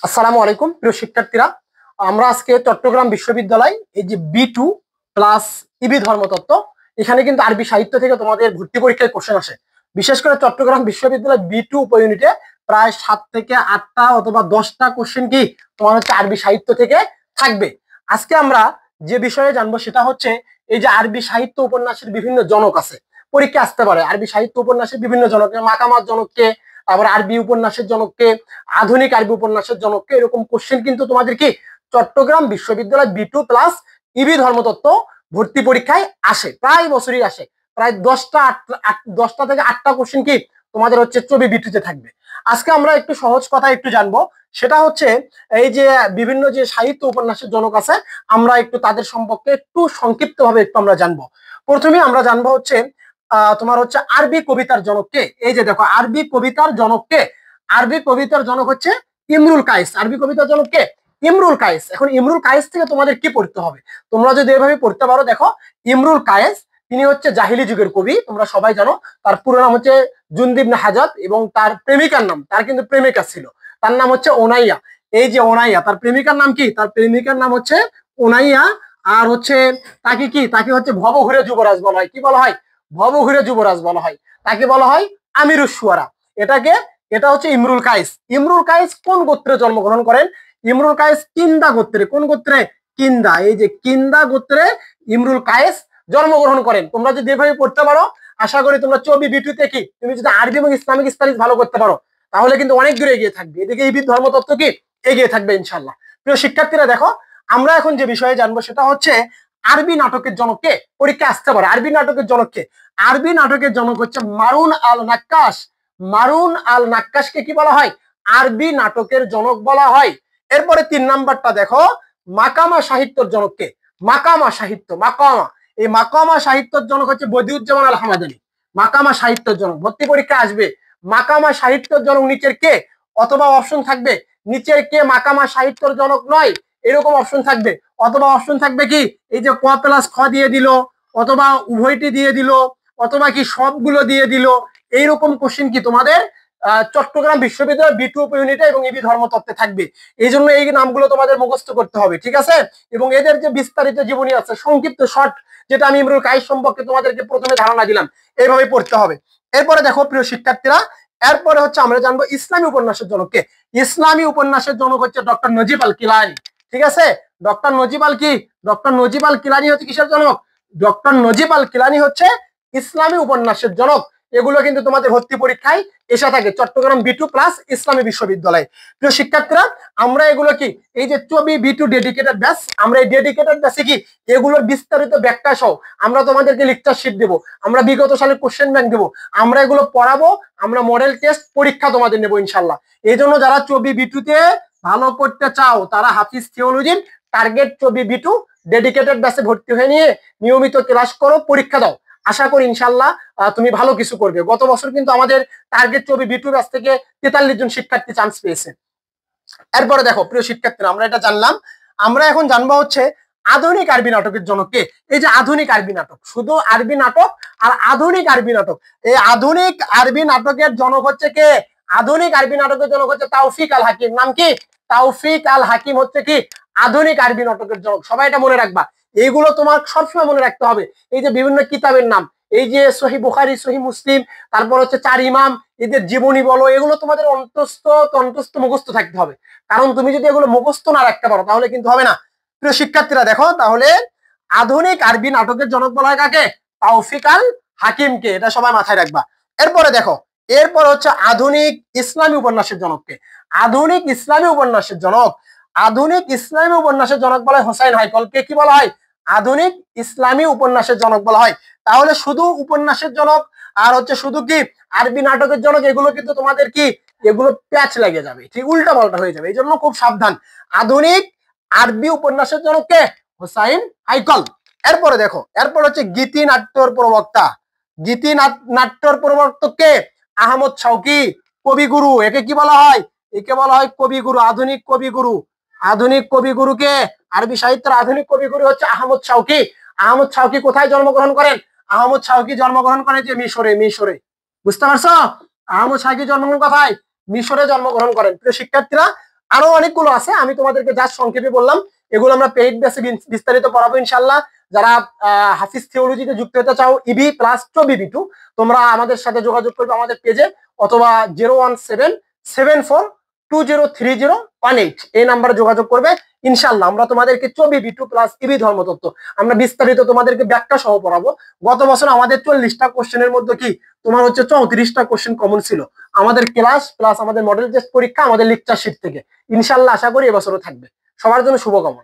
আসসালামু আলাইকুম প্রিয় শিক্ষার্থীরা, আমরা আজকে চট্টগ্রাম বিশ্ববিদ্যালয় এই যে B2 প্লাস ইবি ধর্মতত্ত্ব, এখানে কিন্তু আরবি সাহিত্য থেকে তোমাদের ভর্তি পরীক্ষায় কোশ্চেন আসে। বিশেষ করে চট্টগ্রাম বিশ্ববিদ্যালয় B2 উপ ইউনিটে প্রায় 7 থেকে 8টা অথবা 10টা কোশ্চেন কি তোমার হচ্ছে আরবি সাহিত্য থেকে থাকবে। আজকে আমরা যে বিষয়ে জানবো সেটা হচ্ছে এই যে আরবি সাহিত্য উপন্যাসের বিভিন্ন জনক আছে, পরীক্ষা আসতে পারে। আরবি সাহিত্য উপন্যাসের বিভিন্ন জনক, মাকামাত জনককে, আবার আরবি উপন্যাসের জনককে, আধুনিক আরবি উপন্যাসের জনককে, এরকম কোশ্চেন কিন্তু তোমাদের কি চট্টগ্রাম বিশ্ববিদ্যালয় B2 প্লাস ইবি ধর্মতত্ত্ব ভর্তি পরীক্ষায় আসে, প্রায় বছরই আসে। প্রায় 10টা থেকে 8টা কোশ্চেন কি তোমাদের হচ্ছে চবি B2 তে থাকবে। আজকে আমরা একটু সহজ কথা একটু জানবো, সেটা হচ্ছে এই যে বিভিন্ন যে সাহিত্য উপন্যাসের জনক আছে, আমরা একটু তাদের সম্পর্কে একটু সংক্ষিপ্ত ভাবে একটু আমরা জানবো। প্রথমে আমরা জানবো হচ্ছে তোমার হচ্ছে আরবি কবিতার জনককে। এই যে দেখো, আরবি কবিতার জনককে, আরবি কবিতার জনক হচ্ছে ইমরুল কায়েস। আরবি কবিতার জনককে ইমরুল কায়েস। এখন ইমরুল কায়েস থেকে তোমাদের কি পড়তে হবে, তোমরা যদি এভাবে পড়তে পারো, দেখো ইমরুল কায়েস তিনি হচ্ছে জাহিলি যুগের কবি, তোমরা সবাই জানো। তার পুরো নাম হচ্ছে জুনদ ইবনে হাজাত, এবং তার প্রেমিকার নাম, তার কিন্তু প্রেমিকা ছিল, তার নাম হচ্ছে ওনাইয়া। এই যে ওনাইয়া, তার প্রেমিকার নাম কি? তার প্রেমিকার নাম হচ্ছে ওনাইয়া। আর হচ্ছে তাকে কি, তাকে হচ্ছে ভবঘুরে যুবরাজ বলা হয়। কি বলা হয়? ভবঘুরে যুবরাজ বলা হয়। তাকে বলা হয় আমিরুস শুআরা। এটাকে, এটা হচ্ছে ইমরুল কায়েস। ইমরুল কায়েস কোন গোত্রে জন্মগ্রহণ করেন? ইমরুল কায়েস কিন্দা গোত্রে। কোন গোত্রে? কিন্দা। এই যে কিন্দা গোত্রে ইমরুল কায়েস জন্মগ্রহণ করেন। তোমরা যদি এভাবে পড়তে পারো, আশা করি তোমরা চবি B2 তে কি, তুমি যদি আরবি এবং ইসলামিক স্টাডিজ ভালো করতে পারো, তাহলে কিন্তু অনেক দূরে এগিয়ে থাকবে। এদিকে ইবি ধর্মতত্ত্ব কি এগিয়ে থাকবে ইনশাল্লাহ। প্রিয় শিক্ষার্থীরা দেখো, আমরা এখন যে বিষয়ে জানবো সেটা হচ্ছে আরবি নাটকের জনককে। পরীক্ষা আসতে পারে আরবি নাটকের জনককে। আরবি নাটকের জনক হচ্ছে মারুন আল নাক্কাশ। মারুন আল নাক্কাশকে কি বলা হয়? আরবি নাটকের জনক বলা হয়। এরপরে 3 নাম্বারটা দেখো, মাকামা সাহিত্যের জনককে। মাকামা সাহিত্য, মাকামা, এই মাকামা সাহিত্যের জনক হচ্ছে বদিউজ্জামান আল হামাদানি। মাকামা সাহিত্যের জনক, ভর্তি পরীক্ষা আসবে। মাকামা সাহিত্যের জনক নিচের কে, অথবা অপশন থাকবে নিচের কে মাকামা সাহিত্যের জনক নয়, এরকম অপশন থাকবে। অথবা অপশন থাকবে কি, এই যে ক প্লাস খ দিয়ে দিল, অথবা উভয়টি দিয়ে দিল, অথবা কি সবগুলো দিয়ে দিল। এইরকম কোশ্চেন কি তোমাদের চট্টগ্রাম বিশ্ববিদ্যালয় B2 উপ ইউনিটে এবং ইবি ধর্মতত্ত্বে থাকবে। এই জন্য এই নামগুলো তোমাদের মুখস্থ করতে হবে, ঠিক আছে? এবং এদের যে বিস্তারিত জীবনী আছে, সংক্ষিপ্ত শর্ট, যেটা আমি ইমরুল কায়েস সম্পর্কে তোমাদেরকে প্রথমে ধারণা দিলাম, এইভাবে পড়তে হবে। এরপরে দেখো প্রিয় শিক্ষার্থীরা, এরপরে হচ্ছে আমরা জানবো ইসলামী উপন্যাসের জনককে। ইসলামী উপন্যাসের জনক হচ্ছে ডক্টর নজিব আল কিলানি, ঠিক আছে? ডক্টর নজিব আল কি, ডক্টর নজিব আল কিলানি হচ্ছে কিসের জনক? ডক্টর নজিব আল কিলানি হচ্ছে ইসলামী উপন্যাসের জনক। এগুলো কিন্তু তোমাদের ভর্তি পরীক্ষায় এসে থাকে চট্টগ্রাম B2 প্লাস ইসলামী বিশ্ববিদ্যালয়। প্রিয় শিক্ষার্থীরা, আমরা এগুলো কি, এই যে চবি B2 ডেডিকেটেড ব্যাচ, আমরা এই ডেডিকেটেড ব্যাচে কি এগুলোর বিস্তারিত ব্যাখ্যা সহ আমরা তোমাদেরকে লেকচার শিট দেবো, আমরা বিগত সালের কোশ্চেন ব্যাংক দেবো, আমরা এগুলো পড়াবো, আমরা মডেল টেস্ট পরীক্ষা তোমাদের নেবো ইনশাল্লাহ। এই জন্য যারা চবি B2 তে ভালো করতে চাও, তারা হাফিজ থিওলজির টার্গেট চবি B2 ডেডিকেটেড ব্যাচে ভর্তি হয়ে নিয়ে নিয়মিত ক্লাস করো, পরীক্ষা দাও। আশা করি ইনশাল্লাহ তুমি ভালো কিছু করবে। গত বছর কিন্তু আমাদের টার্গেট চবি B2 ব্যাচ থেকে 43 জন শিক্ষার্থী চান্স পেয়েছে। এরপরে দেখো প্রিয় শিক্ষার্থীরা, আমরা এটা জানলাম। আমরা এখন জানবো হচ্ছে আধুনিক আরবি নাটকের জনককে। এই যে আধুনিক আরবি নাটক, শুধু আরবি নাটক আর আধুনিক আরবি নাটক, এই আধুনিক আরবি নাটকের জনক হচ্ছে কে? আধুনিক আরবি নাটকের জনক হচ্ছে তাওফিক আল হাকিম। নাম কি? তাওফিক আল হাকিম হচ্ছে কি আধুনিক আরবি নাটকের জনক। সবাই এটা মনে রাখবা, এইগুলো তোমার সবসময় মনে রাখতে হবে। এই যে বিভিন্ন কিতাবের নাম, এই যে সহিহ বুখারী, সহিহ মুসলিম, তারপর হচ্ছে 4 ইমাম, এদের জীবনী বলো, এগুলো তোমাদের অন্তস্থ মুখস্থ থাকতে হবে। কারণ তুমি যদি এগুলো মুখস্থ না রাখতে পারো, তাহলে কিন্তু হবে না। প্রিয় শিক্ষার্থীরা দেখো, তাহলে আধুনিক আরবি নাটকের জনক বলা হয় কাকে? তাওফিক আল হাকিমকে। এটা সবাই মাথায় রাখবা। এরপরে দেখো, এরপর হচ্ছে আধুনিক ইসলামী উপন্যাসের জনককে। আধুনিক ইসলামী উপন্যাসের জনক, আধুনিক ইসলামী উপন্যাসের জনক বলা হয় হোসাইন হাইকলকে। কি বলা হয়? আধুনিক ইসলামী উপন্যাসের জনক বলা হয়। তাহলে শুধু উপন্যাসের জনক আর হচ্ছে শুধু কি আরবি নাটকের জনক, এগুলো কিন্তু তোমাদের কি, এগুলো প্যাচ লেগে যাবে, ঠিক উল্টা পাল্টা হয়ে যাবে। এই জন্য খুব সাবধান। আধুনিক আরবি উপন্যাসের জনককে হোসাইন হাইকল। এরপরে দেখো, এরপর হচ্ছে গীতি নাট্যর প্রবক্তা। গীতি নাট্যর প্রবর্তককে আহমদ শাওকি, কবিগুরু। একে কি বলা হয়? একে বলা হয় কবিগুরু, আধুনিক কবিগুরু। আধুনিক কবিগুরুকে, আরবি সাহিত্যের আধুনিক কবিগুরু হচ্ছে আহমদ শাওকি। আহমদ শাওকি কোথায় জন্মগ্রহণ করেন? আহমদ শাওকি জন্মগ্রহণ করেন যে মিশরে। মিশরে, বুঝতে পারছো? আহমদ শাওকি জন্মগ্রহণ কোথায়? মিশরে জন্মগ্রহণ করেন। প্রিয় শিক্ষার্থীরা, আরো অনেকগুলো আছে, আমি তোমাদেরকে জাস্ট সংক্ষেপে বললাম। এগুলো আমরা পেইড বেসে বিস্তারিত পড়াবো ইনশাল্লাহ। যারা হাফিজ থিওলজিতে যুক্ত হতে চাও ইবি প্লাস টবিবি2, তোমরা আমাদের সাথে যোগাযোগ করবে আমাদের পেজে, অথবা 01774203018 এই নাম্বারে যোগাযোগ করবে। ইনশাল্লাহ আমরা তোমাদেরকে টবিবি2 প্লাস ইবি ধর্মতত্ত্ব আমরা বিস্তারিত তোমাদেরকে ব্যাখ্যা সহ পড়াবো। গত বছর আমাদের 40টা কোশ্চেনের মধ্যে কি তোমার হচ্ছে 34টা কোশ্চেন কমন ছিল আমাদের ক্লাস প্লাস আমাদের মডেল টেস্ট পরীক্ষা আমাদের লেকচার শিট থেকে। ইনশাল্লাহ আশা করি এবছরও থাকবে। সবার জন্য শুভকামনা।